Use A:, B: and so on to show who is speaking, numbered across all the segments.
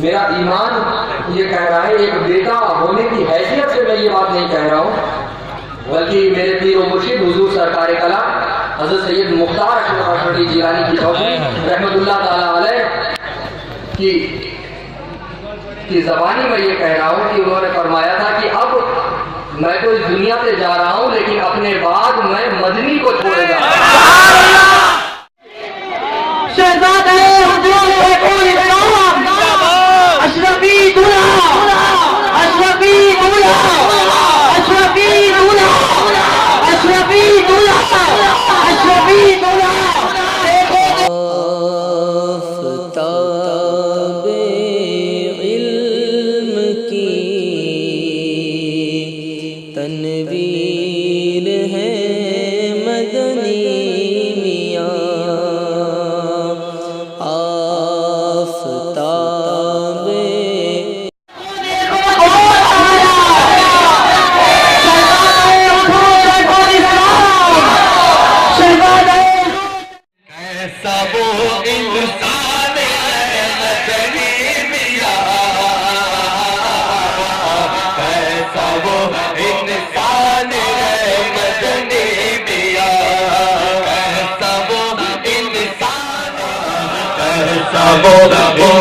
A: میرا ایمان یہ کہہ رہا ہے، ایک بیٹا ہونے کی حیثیت سے میں یہ بات نہیں کہہ رہا ہوں، بلکہ میرے پیر و مرشد حضور سرکار کلام حضرت سید مختار اشرف اشرفی جیلانی کی چوکھی رحمت اللہ تعالیٰ علیہ کی زبانی میں یہ کہہ رہا ہوں کہ انہوں نے فرمایا تھا کہ اب میں تو اس دنیا سے جا رہا ہوں، لیکن اپنے بعد میں مدنی کو چھوڑے جا رہا ہوں۔
B: شہزادہ حضور شیخ الاسلام اشرفی دولہ، اشرفی دولہ، اشرفی دولہ، اشرفی دولہ، اشرفی دولہ۔
C: آفتاب علم کی تنویر ہے مدنی میاں، آفتاب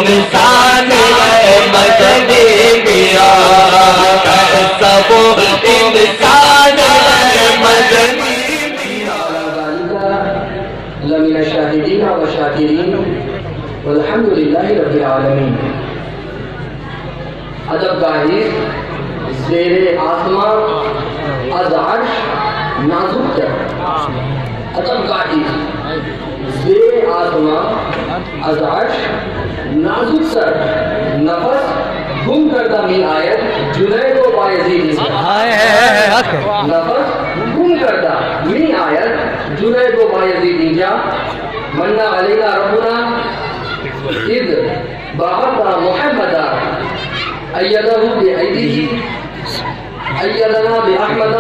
B: انسان ہے مدنی میاں، سب انسان ہے مدنی میاں۔
A: لمن الشاہدین والشاکرین والحمد للہ رب العالمین۔ ادب گاہی زیر آسمان از عرش نازک ہے، ادب گاہی زیر آسمان از عرش نازک سر، نفس گم کردہ می آیت جنید و بایزید، نفس گم کردہ می آیت جنید و بایزید جا منا علینا ربنا اذ بعث محمدا ایدہ بایدیہ ایدنا باحمد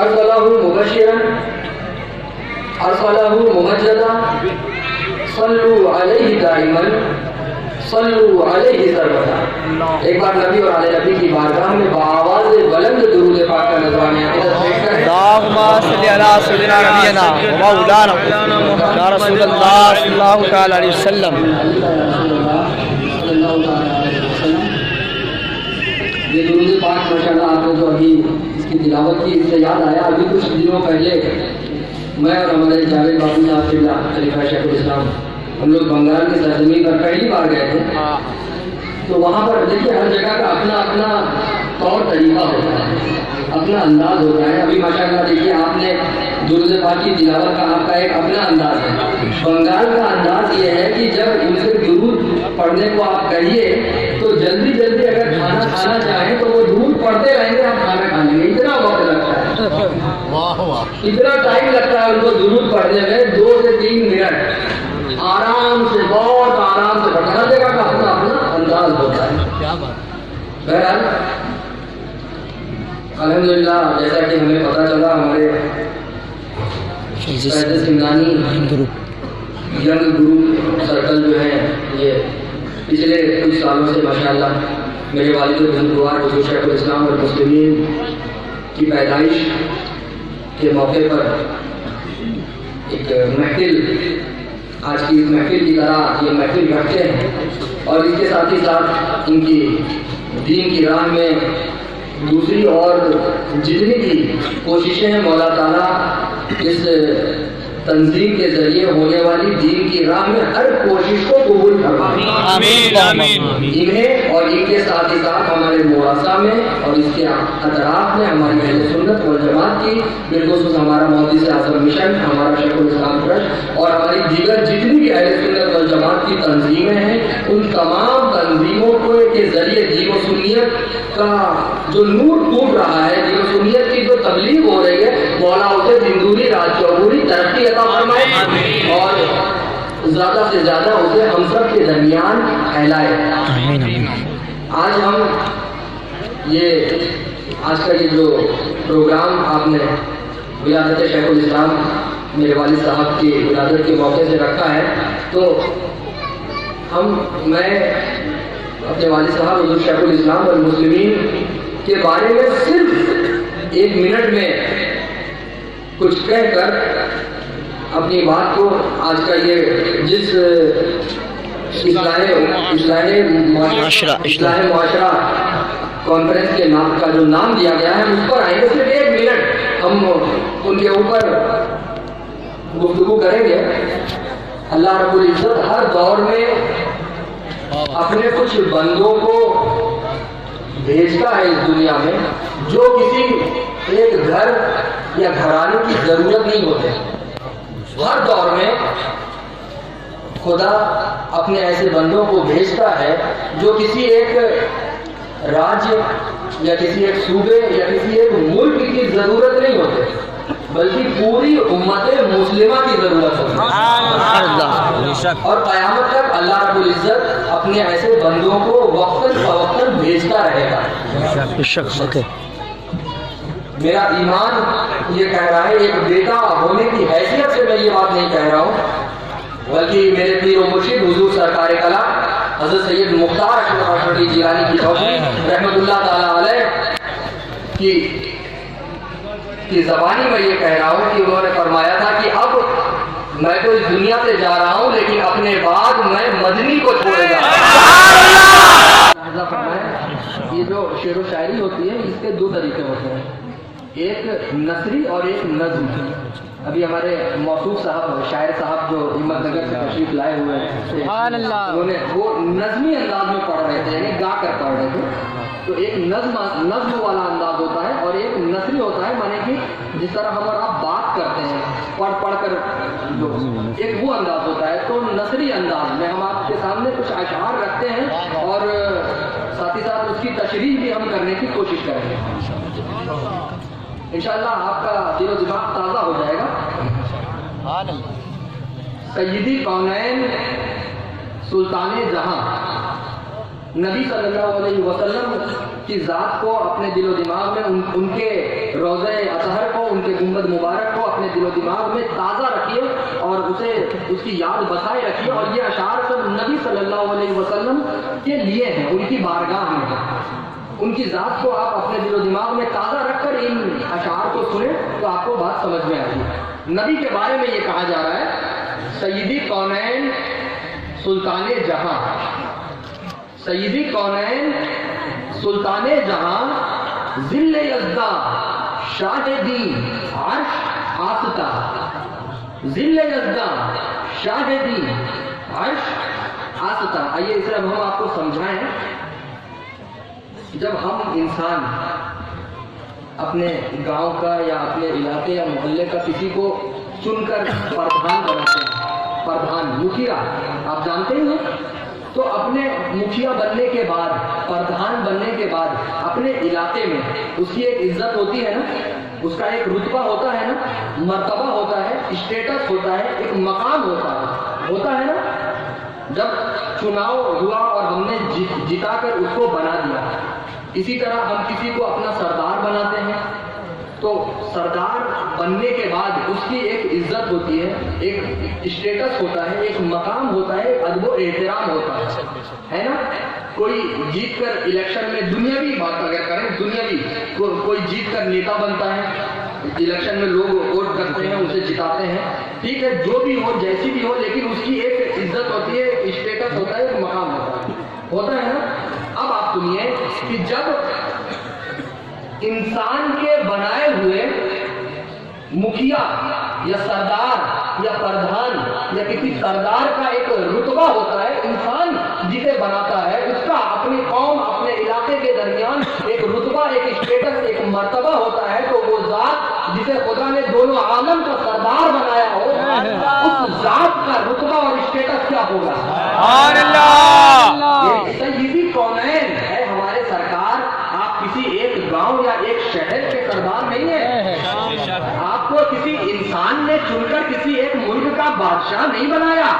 A: ارسلہ مبشرا ارسلہ ممجدا صلو علیہ دائما صلو علیہ سرمدا۔ ایک بار نبی اور آل نبی کی بارگاہ میں بآواز بلند درود پاک کا نذرانہ
D: اللہم صلی علی سیدنا نبینا مولانا یا رسول اللہ صلی اللہ تعالی علیہ وسلم۔
A: یہ درود پاک ماشاءاللہ آپ نے جو ابھی اس کی تلاوت کی، اس سے یاد آیا ابھی کچھ دنوں پہلے میں اور ہمارے جاوید بابو صاحب قبلہ خلیفہ شیخ الاسلام ہم لوگ بنگال کی سرزمین پر پہلی بار گئے تھے، تو وہاں پر دیکھیے ہر جگہ کا اپنا اپنا طور طریقہ ہوتا ہے، اپنا انداز ہوتا ہے۔ ابھی ماشاءاللہ دیکھیے آپ نے درود پاک کی تلاوت کا آپ کا ایک اپنا انداز ہے، بنگال کا انداز یہ ہے کہ جب ان سے درود پڑھنے کو آپ کہیے تو جلدی جلدی اگر کھانا کھانا چاہیں تو وہ درود پڑھتے رہیں گے، آپ کھانا کھا لیں گے، اتنا وقت لگتا ہے، اتنا ٹائم لگتا ہے ان کو درود پڑھنے میں، 2 سے 3 منٹ آرام سے، بہت آرام سے پڑھنا، ہر جگہ کا اپنا اپنا انداز ہوتا ہے۔ بہرحال الحمدللہ جیسا کہ ہمیں پتہ چلا ہمارے فیض سمنانی ینگ گروپ سرکل جو ہے یہ پچھلے کچھ سالوں سے ماشاءاللہ میرے والد بزرگوار حضور شیخ الاسلام والمسلمین کی پیدائش کے موقع پر ایک محفل، آج کی اس محفل کی طرح یہ محفل رکھتے ہیں، اور اس کے ساتھ ہی ساتھ ان کی دین کی راہ میں دوسری اور جتنی بھی کوششیں ہیں مولا تعالیٰ اس تنظیم کے ذریعے ہونے والی دین کی راہ میں ہر کوشش کو قبول فرمائے، انہیں اور ان کے ساتھ ہی ساتھ ہمارے مواسا میں اور اس کے اطراف میں ہماری اہل سنت والجماعت کی بالخصوص ہمارا محدث اعظم مشن، ہمارا شیخ الاسلام ٹرسٹ اور ہماری دیگر جتنی بھی اہل سنت والجماعت کی تنظیمیں ہیں، ان تمام تنظیموں کے ذریعے دین و سنیت کا جو نور ٹوٹ رہا ہے، دین و سنیت کی جو تبلیغ ہو رہی ہے، مولا اسے زندوری رات چوبوری ترقی عطا فرمائے اور زیادہ سے زیادہ اسے ہم سب کے درمیان پھیلائے۔ آج ہم آج کا یہ جو پروگرام آپ نے ولادت شیخ الاسلام میرے والد صاحب کی ولادت کے موقع سے رکھا ہے، تو میں اپنے والد صاحب حضور شیخ الاسلام والمسلمین کے بارے میں صرف 1 منٹ میں کچھ کہہ کر اپنی بات کو آج کا یہ جس اصلاح معاشرہ کانفرنس کے نام کا جو نام دیا گیا ہے اس پر آئیں گے. صرف 1 منٹ ہم ان کے اوپر گفتگو کریں گے. اللہ رب العزت ہر دور میں اپنے کچھ بندوں کو بھیجتا ہے اس دنیا میں جو کسی ایک گھر یا گھرانے کی ضرورت نہیں ہوتے. ہر دور میں خدا اپنے ایسے بندوں کو بھیجتا ہے جو کسی ایک راج یا کسی ایک صوبے یا کسی ایک ملک کی ضرورت نہیں ہوتے بلکہ پوری امت مسلمہ کی ضرورت ہوتی ہے. اور قیامت تک اللہ رب العزت اپنے ایسے بندوں کو وقتاً فوقتاً بھیجتا رہے گا. میرا ایمان یہ کہہ رہا ہے, ایک بیٹا ہونے کی حیثیت سے میں یہ بات نہیں کہہ رہا ہوں بلکہ میرے پیر و مرشد حضور سرکار کلا حضرت سید مختار اشرف اشرفی جیلانی کی توفیق رحمت اللہ تعالیٰ علیہ کی زبانی میں یہ کہہ رہا ہوں کہ انہوں نے فرمایا تھا کہ اب میں تو اس دنیا سے جا رہا ہوں لیکن اپنے بعد میں مدنی کو چھوڑے جا رہا ہوں. یہ جو شعر و شاعری ہوتی ہے اس کے 2 طریقے ہوتے ہیں, ایک نثری اور ایک نظم. ابھی ہمارے موصوف صاحب شاعر صاحب جو ہمت نگر سے تشریف لائے ہوئے ہیں انہوں نے وہ نظمی انداز میں پڑھ رہے تھے یعنی گا کر پڑھ رہے تھے. تو ایک نظم والا انداز ہوتا ہے اور ایک نثری ہوتا ہے مانے کہ جس طرح ہم اور آپ بات کرتے ہیں پڑھ کر جو ایک وہ انداز ہوتا ہے. تو نثری انداز میں ہم آپ کے سامنے کچھ اشعار رکھتے ہیں اور ساتھ ہی ساتھ اس کی تشریح بھی ہم کرنے کی کوشش کریں گے. انشاءاللہ آپ کا دل و دماغ تازہ ہو جائے گا. سیدی کونین سلطان جہاں نبی صلی اللہ علیہ وسلم کی ذات کو اپنے دل و دماغ میں ان کے روضہ اطہر کو ان کے گنبد مبارک کو اپنے دل و دماغ میں تازہ رکھیے اور اسے اس کی یاد بسائے رکھیے. اور یہ اشعار سب نبی صلی اللہ علیہ وسلم کے لیے ہیں, ان کی بارگاہ میں ہیں. ان کی ذات کو آپ اپنے دل و دماغ میں تازہ رکھ کر ان اشعار کو سنیں تو آپ کو بات سمجھ میں آتی ہے. نبی کے بارے میں یہ کہا جا رہا ہے سیدی کونین سلطان جہاں, سیدی کونین سلطان جہاں ذل یزداں شاہ دین عرش آستہ, ذل یزداں شاہ دین عرش آستہ. آئیے اس طرح ہم آپ کو سمجھائیں. جب ہم انسان اپنے گاؤں کا یا اپنے علاقے یا محلے کا کسی کو چن کر پردھان بناتے ہیں, پردھان مکھیا آپ جانتے ہی ہیں, تو اپنے مکھیا بننے کے بعد پردھان بننے کے بعد اپنے علاقے میں اس کی ایک عزت ہوتی ہے نا, اس کا ایک رتبہ ہوتا ہے نا, مرتبہ ہوتا ہے, اسٹیٹس ہوتا ہے, ایک مقام ہوتا ہے نا. جب چناؤ ہوا اور ہم نے جتا کر اس کو بنا دیا, اسی طرح ہم کسی کو اپنا سردار بناتے ہیں تو سردار بننے کے بعد اس کی ایک عزت ہوتی ہے, ایک اسٹیٹس ہوتا ہے, ایک مقام ہوتا ہے, ایک ادب و احترام ہوتا ہے نا. کوئی جیت کر الیکشن میں دنیاوی بات اگر کریں, دنیاوی کوئی جیت کر نیتا بنتا ہے, الیکشن میں لوگ ووٹ کرتے ہیں, اسے جتاتے ہیں, ٹھیک ہے, جو بھی ہو جیسی بھی ہو, لیکن اس کی ایک عزت ہوتی ہے, ایک اسٹیٹس ہوتا ہے, ایک مقام ہوتا ہے نا. اب آپ سنیے کہ جب انسان کے بنائے ہوئے مکھیا یا سردار یا پردھان یا کسی سردار کا ایک رتبہ ہوتا ہے, انسان جسے بناتا ہے اس کا اپنی قوم اپنے علاقے کے درمیان ایک رتبہ, ایک اسٹیٹس, ایک مرتبہ ہوتا ہے. تو وہ ذات جسے خدا نے دونوں عالم کا سردار بنایا ہو, اس ذات کا رتبہ اور اسٹیٹس کیا ہوگا؟ یہ سیدی کونین ہے ہمارے سرکار. آپ کسی ایک گاؤں یا ایک شہر کے سردار نہیں ہیں, آپ کو کسی انسان نے چن کر کسی ایک ملک کا بادشاہ نہیں بنایا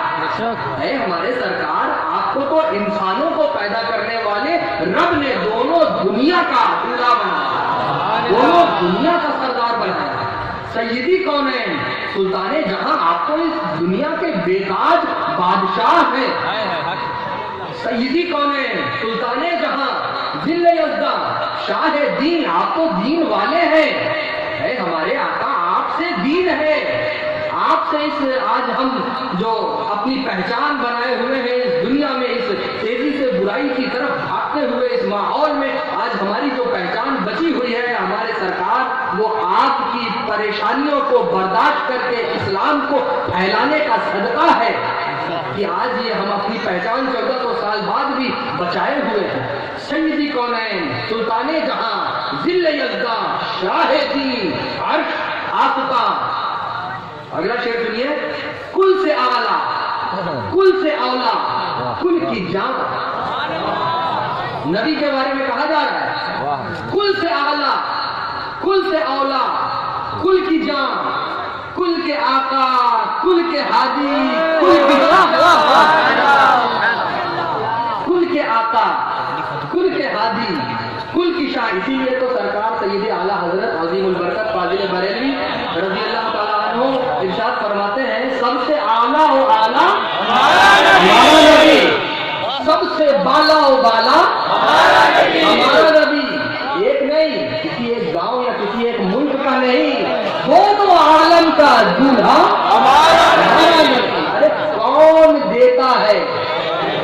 A: ہے ہمارے سرکار. آپ کو تو انسانوں کو پیدا کرنے والے رب نے دونوں دنیا کا اللہ بنایا, دونوں دنیا کا سردار بنایا. سیدی کونین سلطان جہاں, آپ تو اس دنیا کے بے تاج بادشاہ ہیں. سیدی کونین سلطان جہاں ذل یزداں شاہ دین، آپ تو دین والے ہیں، اے ہمارے آقا آپ سے دین ہے، آپ سے اس آج ہم جو اپنی پہچان بنائے ہوئے ہیں اس دنیا میں، اس تیزی سے برائی کی طرف بھاگتے ہوئے اس ماحول میں آج ہماری جو پہچان بچی ہوئی ہے ہمارے سرکار، وہ آپ کی پریشانیوں کو برداشت کر کے اسلام کو پھیلانے کا صدقہ ہے کہ آج یہ ہم اپنی پہچان 1400 سال بعد بھی بچائے ہوئے ہیں۔ سیدی کونین سلطان جہاں ذل یزداں شاہ دین عرش آفتاب۔ اگلا شعر سنیے، کل سے اعلیٰ کل سے اولا کل کی جان، نبی کے بارے میں کہا جا رہا ہے کل سے اعلیٰ کل سے اولا کل کی جان، کل کے آقا کل کے ہادی کل کے آقا کل کے ہادی کل کی شاہ۔ اسی لیے تو سرکار سید اعلیٰ حضرت عظیم البرکت فاضل بریلوی رضی اللہ تعالیٰ عنہ ارشاد فرماتے ہیں، سب سے اعلیٰ و اعلیٰ ہمارا نبی، سب سے بالا و بالا ہمارا نبی، ایک نہیں، کسی ایک گاؤں یا کسی ایک ملک کا نہیں، دونوں عالم کا دولہا ہمارا نبی۔ ارے کون دیتا ہے،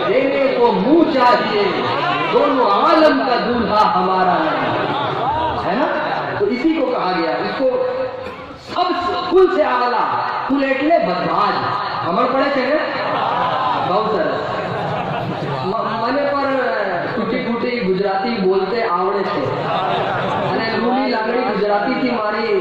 A: دینے کو منہ چاہیے، دونوں عالم کا دولہا ہمارا نبی ہے نا۔ تو اسی کو کہا گیا، اس کو سب کل سے اعلیٰ کل ایٹلے بدباج ہمر پڑے چلے بہت سر منے پر ٹوٹی پھوٹی گجراتی بولتے آوڑے تھے، અને રૂની લાગણી ગુજરાતી થી મારી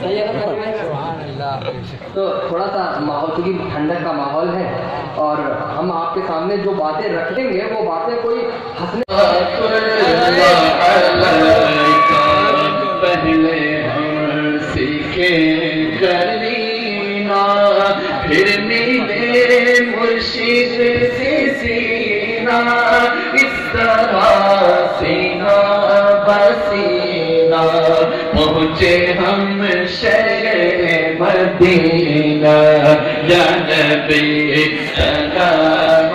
A: صحیح ہے تو تھوڑا سا ماحول کیونکہ ٹھنڈک کا ماحول ہے اور ہم آپ کے سامنے جو باتیں رکھیں گے وہ باتیں کوئی ہنسنے
B: پہلے ہم سیکھیں کرینا، پھر ملے مرشد سے سینہ، اس طرح سینہ بسینہ پہنچے ہم شہر مدینہ، یا نبی سلام